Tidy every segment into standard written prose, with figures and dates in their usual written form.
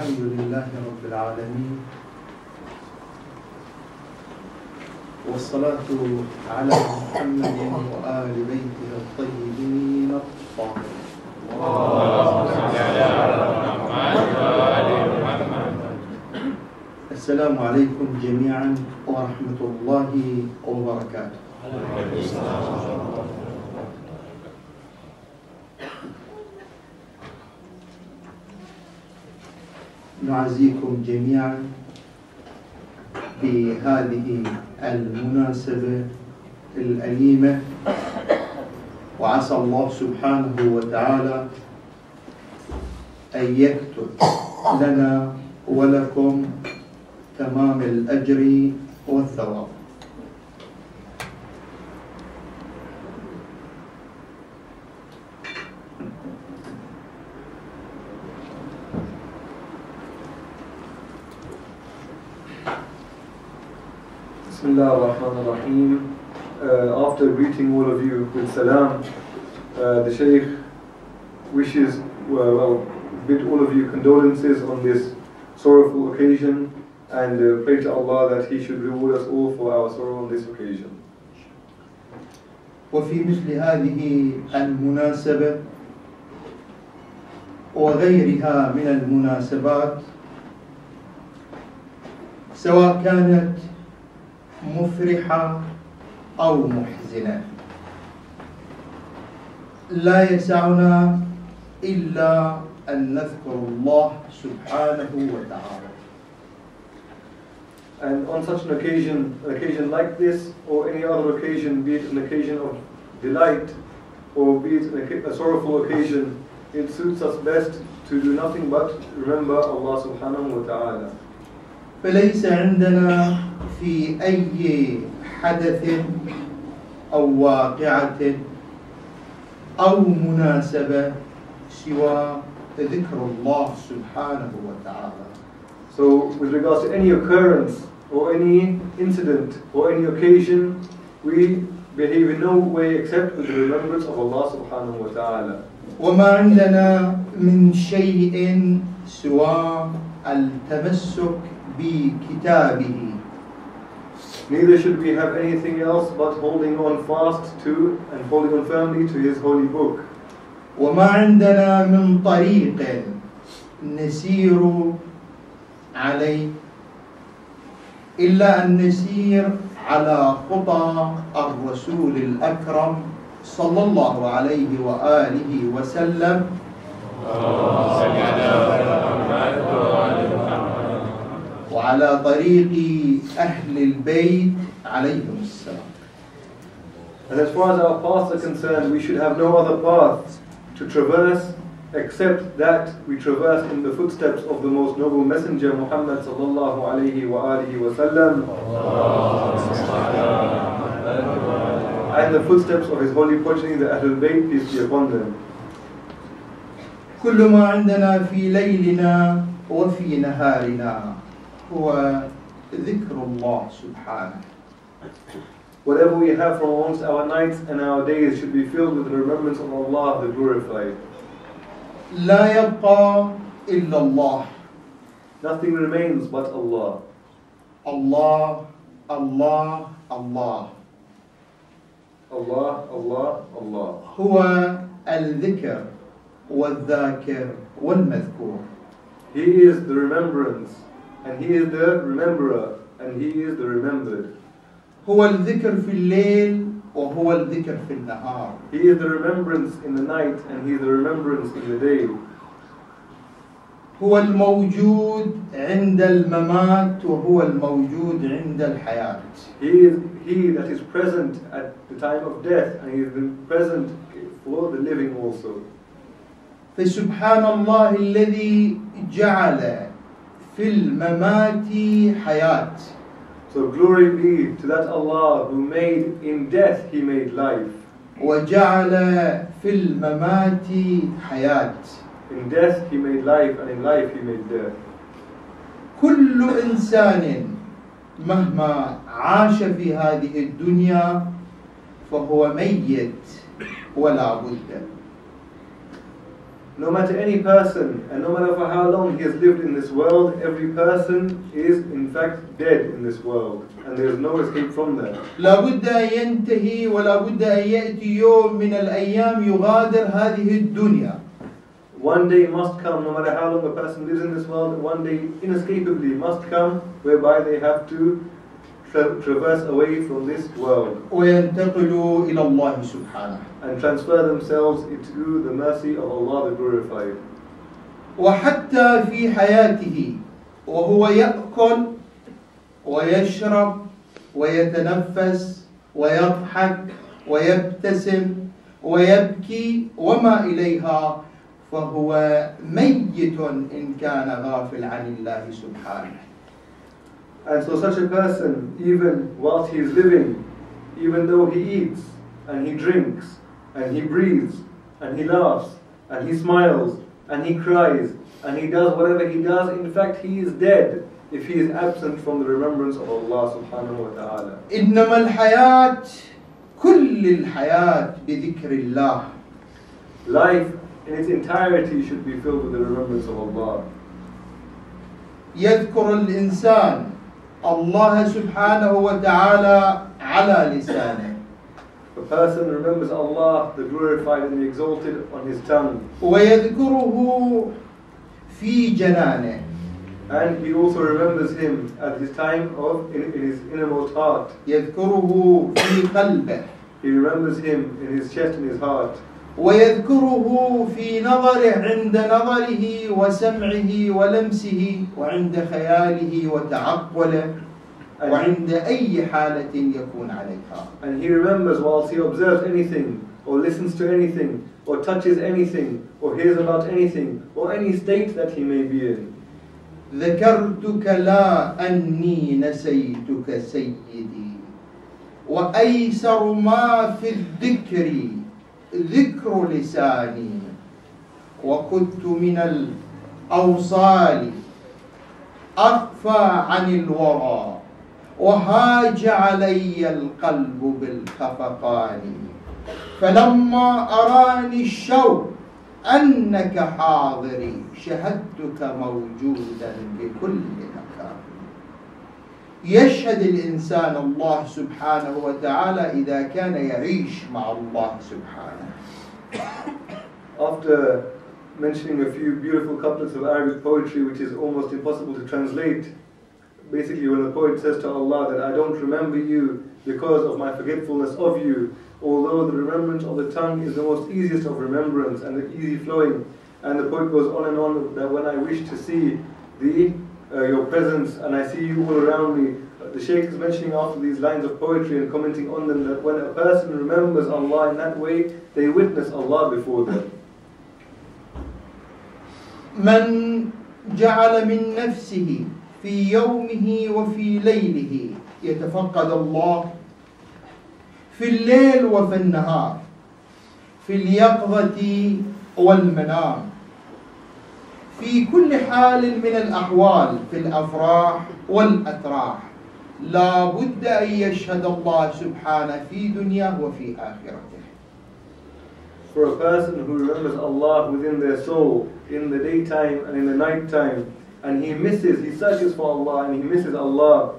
الحمد لله رب العالمين، والصلاة على محمد وآل بيته الطيبين الطاهرين. السلام عليكم جميعا ورحمة الله وبركاته. نعزيكم جميعا بهذه المناسبة الأليمة، وعسى الله سبحانه وتعالى أن يكتب لنا ولكم تمام الأجر والثواب. Bismillah ar-Rahman ar-Rahim. After greeting all of you with salam, the Shaykh wishes, bid all of you condolences on this sorrowful occasion, and pray to Allah that He should reward us all for our sorrow on this occasion. وفي مثل هذه المناسبة وغيرها من المناسبات، سواء كانت مفرحة أو محزنة، لا يسعنا إلا أن نذكر الله سبحانه وتعالى. And on such an occasion like this, or any other occasion, be it an occasion of delight, or be it a sorrowful occasion, it suits us best to do nothing but remember Allah subhanahu wa ta'ala. فليس عندنا في أي حدث أو واقعة أو مناسبة سوى ذكر الله سبحانه وتعالى. So with regards to any occurrence or any incident or any occasion, we behave in no way except with the remembrance of Allah subhanahu wa ta'ala. وما عندنا من شيء سوى التمسك بكتابه. Neither should we have anything else but holding on fast to and holding on firmly to His holy book. وما عندنا من طريق نسير عليه إلا أن نسير على خطى الرسول الأكرم صلى الله عليه وآله وسلم، وعلى طريق أهل البيت عليهم السلام. And as far as our paths are concerned, we should have no other path to traverse except that we traverse in the footsteps of the most noble messenger Muhammad sallallahu alayhi wa alihi wa sallam, and the footsteps of his holy progeny, the Ahlul Bayt, peace be upon them. كل ما عندنا في ليلنا وفي نهارنا هو ذكر الله سبحانه. Whatever we have from amongst our nights and our days should be filled with the remembrance of Allah, the glorified. لا يبقى إلا الله. Nothing remains but Allah. Allah, Allah, Allah. Allah, Allah, Allah. هو الذكر والذاكر والمذكور. He is the remembrance, and He is the rememberer, and He is the remembered. هو الذكر في الليل وهو الذكر في النهار. He is the remembrance in the night, and He is the remembrance in the day. هو الموجود عند الممات وهو الموجود عند الحياة. He is He that is present at the time of death, and He is present for the living also. فسبحان الله الذي جعل في الممات حياة. So glory be to that Allah who made in death He made life. وجعل في الممات حياة. In death He made life, and in life He made death. كل إنسان مهما عاش في هذه الدنيا فهو ميت ولا بد. no matter any person, and no matter for how long he has lived in this world, every person is in fact dead in this world, and there is no escape from that. لابد أن ينتهي ولابد أن يأتي يوم من الأيام يغادر هذه الدنيا. One day must come, no matter how long a person lives in this world, one day inescapably must come, whereby they have to traverse away from this world وينتقلوا إلى الله سبحانه. and transfer themselves into the mercy of Allah the Glorified. وحتى في حياته وهو يأكل ويشرب ويتنفس ويضحك ويبتسم ويبكي وما إليها فهو ميت إن كان غافل عن الله سبحانه. And so such a person, even whilst he is living, even though he eats and he drinks and he breathes and he laughs and he smiles and he cries and he does whatever he does, in fact he is dead if he is absent from the remembrance of Allah subhanahu wa ta'ala. إنما الحياة كل الحياة بذكر الله. Life in its entirety should be filled with the remembrance of Allah. يذكر الإنسان الله سبحانه وتعالى على لسانه. A person remembers Allah, the glorified and the exalted, on his tongue. ويذكره في جنانه. And he also remembers him at his time of in his innermost heart. يذكره في قلبه. He remembers him in his chest and his heart. ويذكره في نظره عند نظره وسمعه ولمسه وعند خياله وتعقله وعند أي حالة يكون عليها. And he remembers whilst he observes anything or listens to anything or touches anything or hears about anything or any state that he may be in. ذكرتك لا أني نسيتك سيدي وأيسر ما في الذكر ذكر لساني وكنت من الأوصال أخفى عن الورى وهاج علي القلب بالخفقان فلما أراني الشوق أنك حاضري شهدتك موجودا بكل مكان. يشهد الإنسان الله سبحانه وتعالى إذا كان يعيش مع الله سبحانه. After mentioning a few beautiful couplets of Arabic poetry which is almost impossible to translate, basically when the poet says to Allah that I don't remember you because of my forgetfulness of you, although the remembrance of the tongue is the most easiest of remembrance and the easy flowing, and the poet goes on that when I wish to see your presence and I see you all around me, the Shaykh is mentioning after these lines of poetry and commenting on them that when a person remembers Allah in that way, they witness Allah before them. من جعل من نفسه في يومه وفي ليله يتفقد الله في الليل وفي النهار في اليقظة والمنام في كل حال من الأحوال في الأفراح والأتراح لا بد أن يشهد الله سبحانه في دنياه وفي آخرته. For a person who remembers Allah within their soul in the daytime and in the night time, and he searches for Allah and he misses Allah,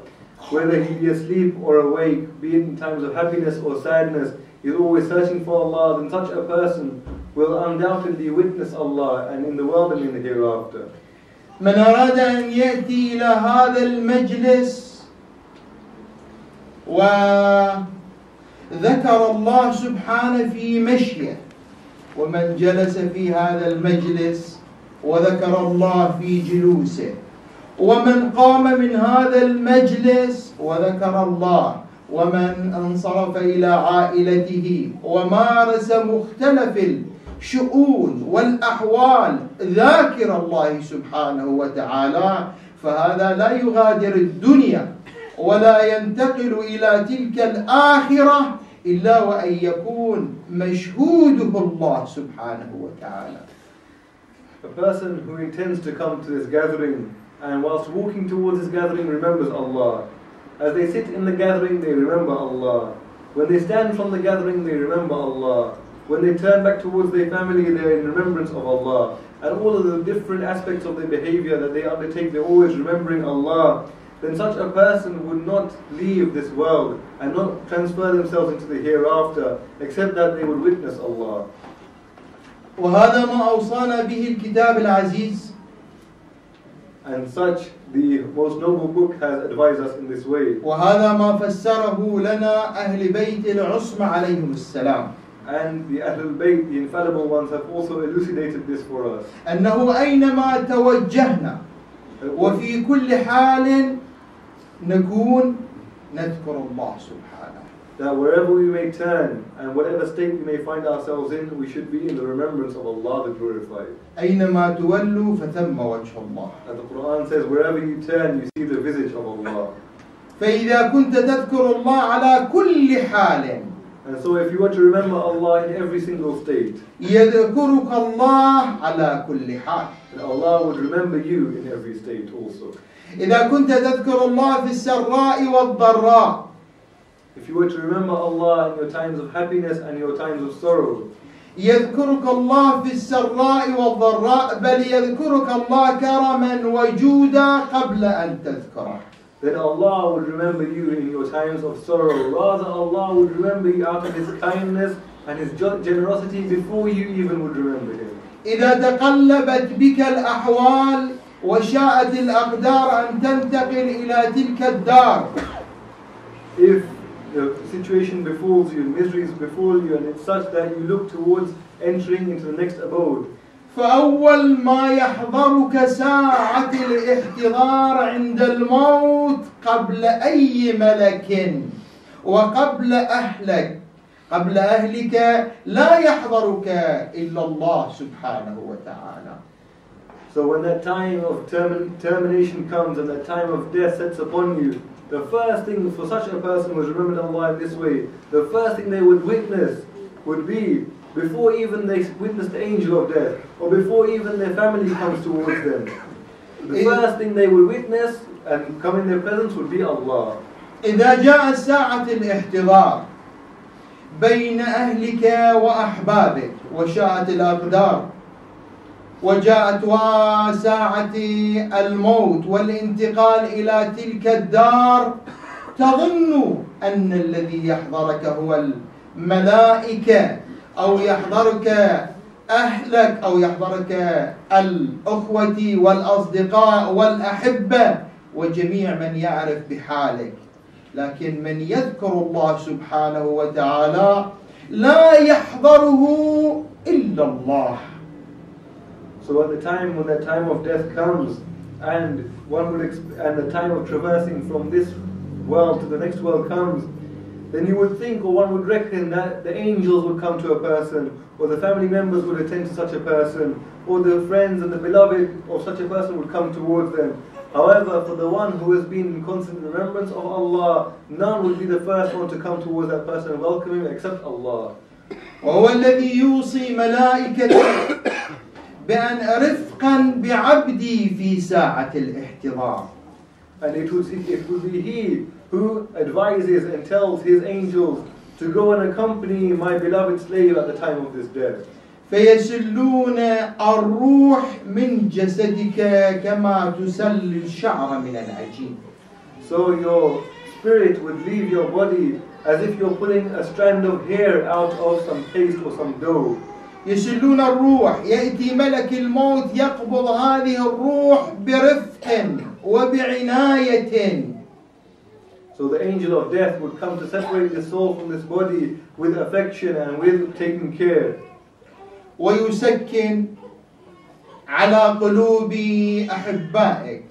whether he be asleep or awake, be it in times of happiness or sadness, he is always searching for Allah, then such a person will undoubtedly witness Allah and in the world and in the hereafter. من أراد أن يأتي إلى هذا المجلس وذكر الله سبحانه في مشيه ومن جلس في هذا المجلس وذكر الله في جلوسه ومن قام من هذا المجلس وذكر الله ومن انصرف إلى عائلته ومارس مختلف الشؤون والأحوال ذاكر الله سبحانه وتعالى فهذا لا يغادر الدنيا ولا ينتقل إلى تلك الآخرة إلا وأن يكون مشهوده الله سبحانه وتعالى. A person who intends to come to this gathering and whilst walking towards this gathering remembers Allah. As they sit in the gathering they remember Allah. When they stand from the gathering they remember Allah. When they turn back towards their family, they're in remembrance of Allah. And all of the different aspects of their behavior that they undertake, they're always remembering Allah. Then such a person would not leave this world and not transfer themselves into the hereafter, except that they would witness Allah. وهذا ما أوصانا به الكتاب العزيز. And such, the most noble book has advised us in this way. وهذا ما فسره لنا أهل بيت العصمة عليهم السلام. And the Ahlul Bayt, the infallible ones, have also elucidated this for us. أنه أينما توجهنا وفي كل حال نكون نذكر الله سبحانه. That wherever we may turn and whatever state we may find ourselves in, we should be in the remembrance of Allah the Glorified. أينما تولوا فثم وجه الله. And the Quran says, wherever you turn, you see the visage of Allah. فإذا كنت تذكر الله على كل حال. And so if you were to remember Allah in every single state, يذكرك الله على كل حال. then Allah would remember you in every state also. إذا كنت تذكر الله في السراء والضراء. If you were to remember Allah in your times of happiness and your times of sorrow, يذكرك الله في السراء والضراء بل يذكرك الله كرما وجودا قبل أن تذكره. then Allah would remember you in your times of sorrow. Rather, Allah would remember you out of His kindness and His generosity before you even would remember Him. إذا تقلبت بك الأحوال وشاءت الأقدار أن تنتقل إلى تلك الدار. If the situation befalls you, miseries befall you, and it's such that you look towards entering into the next abode, فأول ما يحضرك ساعة الاحتضار عند الموت قبل أي ملك وقبل قبل أهلك لا يحضرك إلا الله سبحانه وتعالى. So when that time of termination comes and that time of death sets upon you, the first thing for such a person who has remembered Allah in this way, the first thing they would witness would be, before even they witness the angel of death, or before even their family comes towards them, the first thing they would witness and come in their presence would be Allah. إذا جاءت ساعة الاحتضار بين أهلك وأحبابك وشاءت الأقدار وجاءت ساعة الموت والانتقال إلى تلك الدار، تظن أن الذي يحضرك هو الملائكة أو يحضرك أهلك أو يحضرك الأخوة والأصدقاء والأحبة وجميع من يعرف بحالك. لكن من يذكر الله سبحانه وتعالى لا يحضره إلا الله. So at the time when that time of death comes, and the time of traversing from this world to the next world comes, then you would think, or one would reckon, that the angels would come to a person, or the family members would attend to such a person, or the friends and the beloved of such a person would come towards them. However, for the one who has been in constant remembrance of Allah, none would be the first one to come towards that person and welcome him except Allah. وهو الذي يوصي ملائكته بأن رفقا بعبدي في ساعة الاحتضار. And it would be He who advises and tells His angels to go and accompany my beloved slave at the time of this death. فيسلون الروح من جسدك كما تسل الشعر من العجين. So your spirit would leave your body as if you're pulling a strand of hair out of some paste or some dough. يسلون الروح، يأتي ملك الموت يقبض هذه الروح برفق وبعناية. So the angel of death would come to separate the soul from this body with affection and with taking care. ويسكن على قلوب أحبائك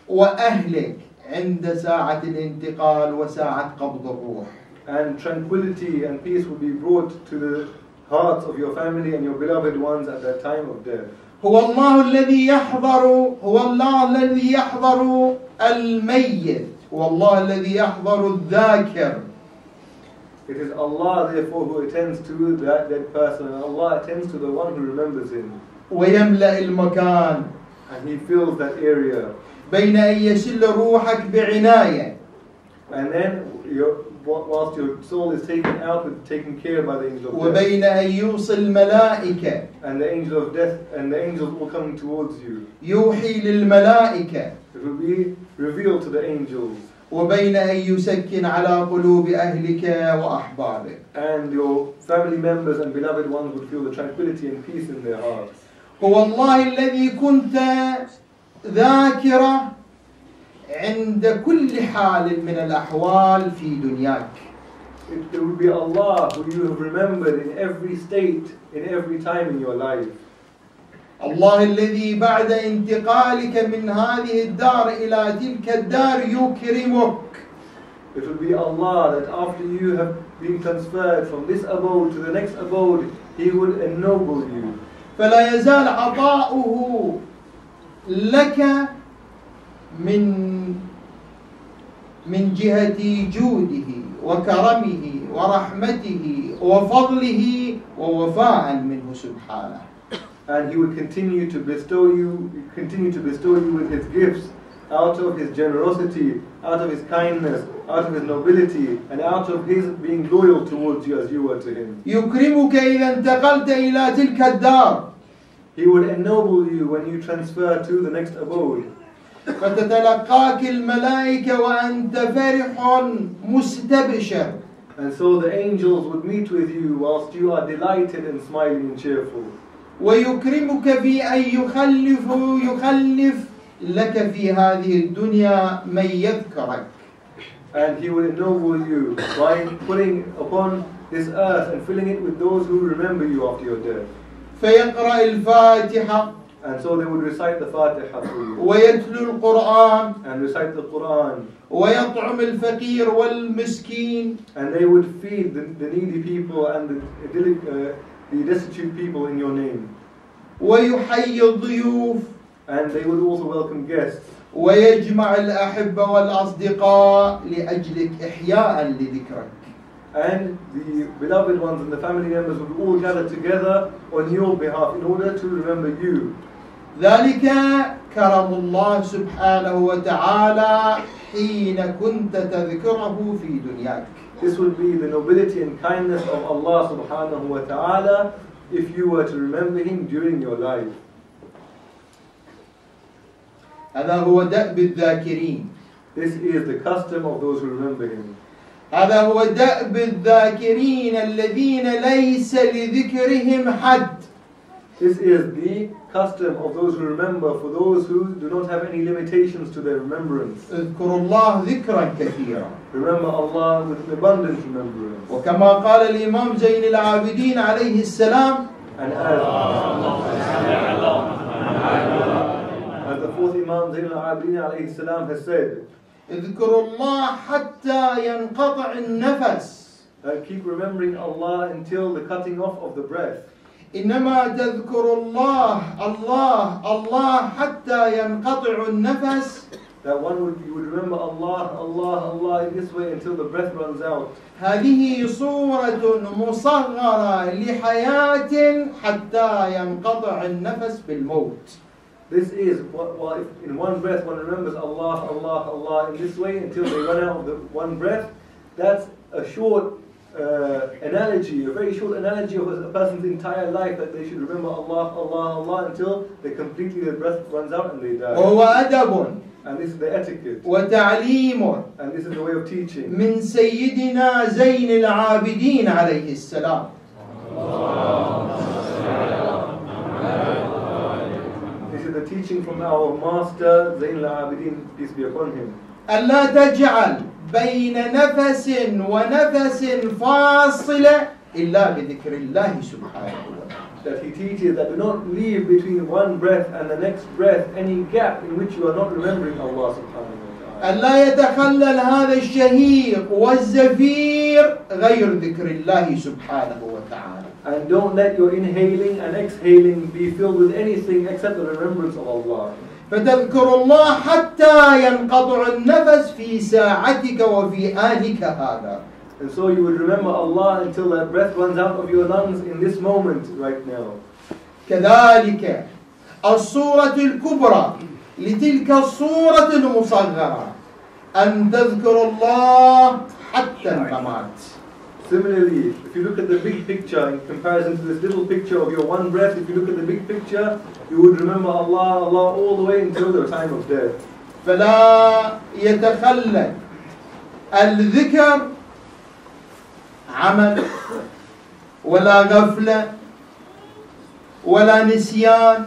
وأهلك عند ساعة الانتقال وساعة قبض الروح. And tranquility and peace will be brought to the hearts of your family and your beloved ones at that time of death. هو الله الذي يحضر الميت، هو الله الذي يحضر الذاكر. It is Allah therefore who attends to that dead person, and Allah attends to the one who remembers him. ويملأ المكان. And He fills that area. بين أن يسل روحك بعناية. And then whilst your soul is taken out, taken care by the angel of death. وبين أن يوصي الملائكة And the angel of death and the angels will come towards you. يوحي للملائكة It will be revealed to the angels. وبين أن يسكن على قلوب أهلك وأحبابك. And your family members and beloved ones would feel the tranquility and peace in their hearts. هو الله الذي كنت ذاكرة عند كل حال من الأحوال في دنياك. It would be Allah who you have remembered in every state, in every time in your life. الله الذي بعد انتقالك من هذه الدار إلى تلك الدار يكرمك. It will be Allah that after you have been transferred from this abode to the next abode, He will ennoble you. فلا يزال عطاؤه لك من جهة جوده وكرمه ورحمته وفضله ووفاء منه سبحانه. And He will continue to bestow you with His gifts out of His generosity, out of His kindness, out of His nobility, and out of His being loyal towards you as you were to Him. يكرمك إذا انتقلت إلى تلك الدار. He will ennoble you when you transfer to the next abode. فتتلقاك الملائكة وأنت فرح مستبشر. And so the angels would meet with you whilst you are delighted and smiling and cheerful. ويكرمك في أن يخلف لك في هذه الدنيا من يذكرك. And He will ennoble you by putting upon this earth and filling it with those who remember you after your death. فيقرأ الفاتحة. And so they would recite the Fatiha for you. ويتلو القرآن. And recite the Quran. ويطعم الفقير والمسكين. And they would feed the needy people and the destitute people in your name. ويحيي الضيوف. And they would also welcome guests. ويجمع الأحبة والأصدقاء لأجلك إحياء لذكرك. And the beloved ones and the family members would all gather together on your behalf in order to remember you. ذلك كرم الله سبحانه وتعالى حين كنت تذكره في دنياك. This would be the nobility and kindness of Allah subhanahu wa ta'ala if you were to remember Him during your life. هذا هو دأب الذاكرين. This is the custom of those who remember Him. هذا هو دأب الذاكرين الذين ليس لذكرهم حد. This is the custom of those who remember, for those who do not have any limitations to their remembrance. اذكروا الله ذكرا كثيرا. Remember Allah with abundant remembrance. وكما قال الإمام زين العابدين عليه السلام. And as the fourth Imam Zayn al-Abidin alayhi salam has said, اذكروا الله حتى ينقطع النفس. Keep remembering Allah until the cutting off of the breath. إنما تذكر الله الله الله حتى ينقطع النفس. That you would remember Allah, Allah, Allah in this way until the breath runs out. هذه صورة مصغرة لحياة حتى ينقطع النفس بالموت. This is if in one breath one remembers Allah, Allah, Allah in this way until they run out of the one breath. That's a short analogy, a very short analogy of a person's entire life, that they should remember Allah, Allah, Allah until the breath runs out and they die. وهو أدب. And this is the etiquette. وتعليم. And this is the way of teaching. من سيدنا زين العابدين عليه السلام. This is the teaching from our master Zayn al-Abidin, peace be upon him. ألا تجعل بين نفس ونفس فاصلة إلا بذكر الله سبحانه وتعالى. That he teaches that do not leave between one breath and the next breath any gap in which you are not remembering Allah subhanahu wa ta'ala. ألا يتخلل هذا الشهيق والزفير غير ذكر الله سبحانه وتعالى. And don't let your inhaling and exhaling be filled with anything except the remembrance of Allah. فتذكر الله حتى ينقطع النفس في ساعتك وفي آنك هذا. And so you would remember Allah until that breath runs out of your lungs in this moment right now. كذلك الصورة الكبرى لتلك الصورة المصغرة أن تذكر الله حتى الممات. Similarly, if you look at the big picture in comparison to this little picture of your one breath, if you look at the big picture, you would remember Allah, Allah all the way until the time of death. فلا يتخلل الذكر عمل ولا غفلة ولا نسيان،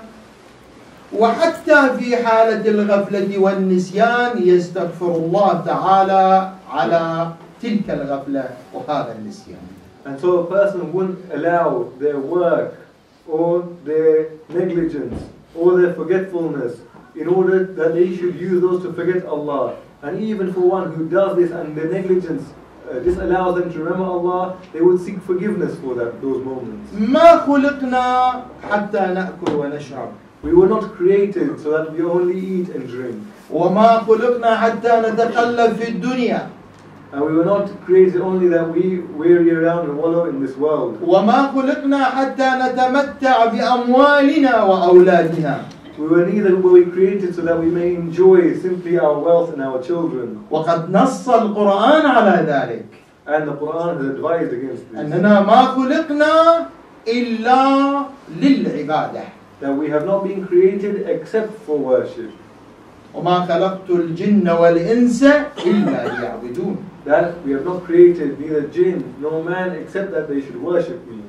وحتى في حالة الغفلة والنسيان يستغفر الله تعالى على تلك الغفلة وهذا النسيان. And so a person wouldn't allow their work or their negligence or their forgetfulness in order that they should use those to forget Allah. And even for one who does this and their negligence disallows them to remember Allah, they would seek forgiveness for those moments. ما خلقنا حتى نأكل ونشرب. We were not created so that we only eat and drink. وما خلقنا حتى نتقلب في الدنيا. And we were not created only that we weary around and wallow in this world. وما خلقنا حتى نتمتع بأموالنا وأولادنا. Were we created so that we may enjoy simply our wealth and our children. وقد نص القرآن على ذلك. And the Quran has advised against this. أننا ما خلقنا إلا للعبادة. That we have not been created except for worship. وما خلقت الجن والإنس إلا ليعبدون. That we have not created neither jinn nor man except that they should worship me.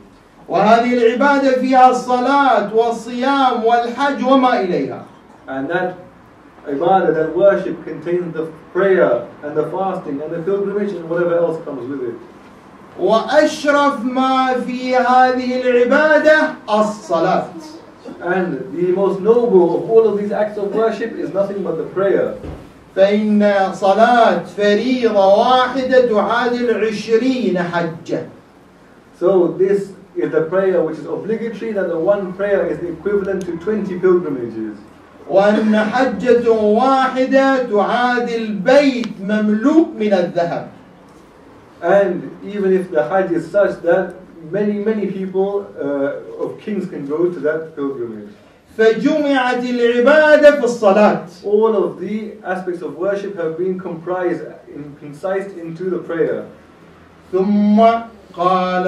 وهذه العبادة فيها الصلاة والصيام والحج وما إليها. And that ibadah, that worship, contains the prayer and the fasting and the pilgrimage and whatever else comes with it. وأشرف ما في هذه العبادة الصلاة. And the most noble of all of these acts of worship is nothing but the prayer. فإن صلاة فريضة واحدة تعادل 20 حجة. So this is the prayer which is obligatory, that the one prayer is the equivalent to 20 pilgrimages. وأن حجة واحدة تعادل بيت مملوء من الذهب. And even if the Hajj is such that many people of kings can go to that pilgrimage. فجمعت العبادة في الصلاة. All of the aspects of worship have been concised into the prayer. ثم قال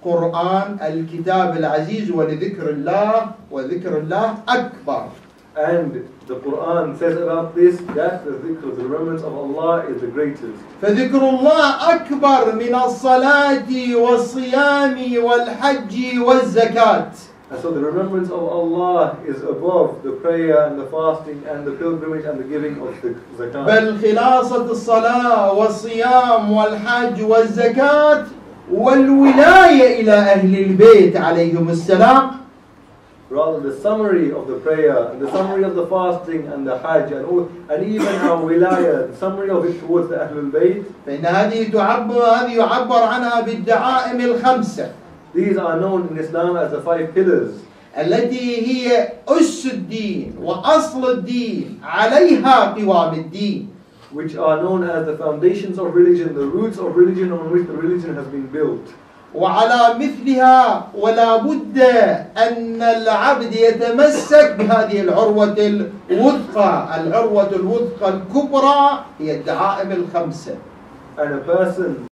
القرآن الكتاب العزيز ولذكر الله وذكر الله أكبر. And the Quran says about this that the dhikr, the remembrance of Allah, is the greatest. فذكر الله أكبر من الصلاة والصيام والحج والزكاة. And so the remembrance of Allah is above the prayer and the fasting and the pilgrimage and the giving of the zakat. بل خلاصة الصلاة والصيام والحج والزكاة والولاية إلى أهل البيت عليهم السلام. Rather, the summary of the prayer and the summary of the fasting and the hajj and even our wilayah, the summary of it towards the Ahlul Bayt. فإن هذه يعبر عنها بالدعائم الخمسة. These are known in Islam as the 5 pillars. التي هي أس الدين وأصل الدين عليها قوام الدين. Which are known as the foundations of religion, the roots of religion on which the religion has been built. وعلى مثلها ولا بد أن العبد يتمسك بهذه العروة الوثقى. العروة الوثقى الكبرى هي الدعائم الخمسة. And a person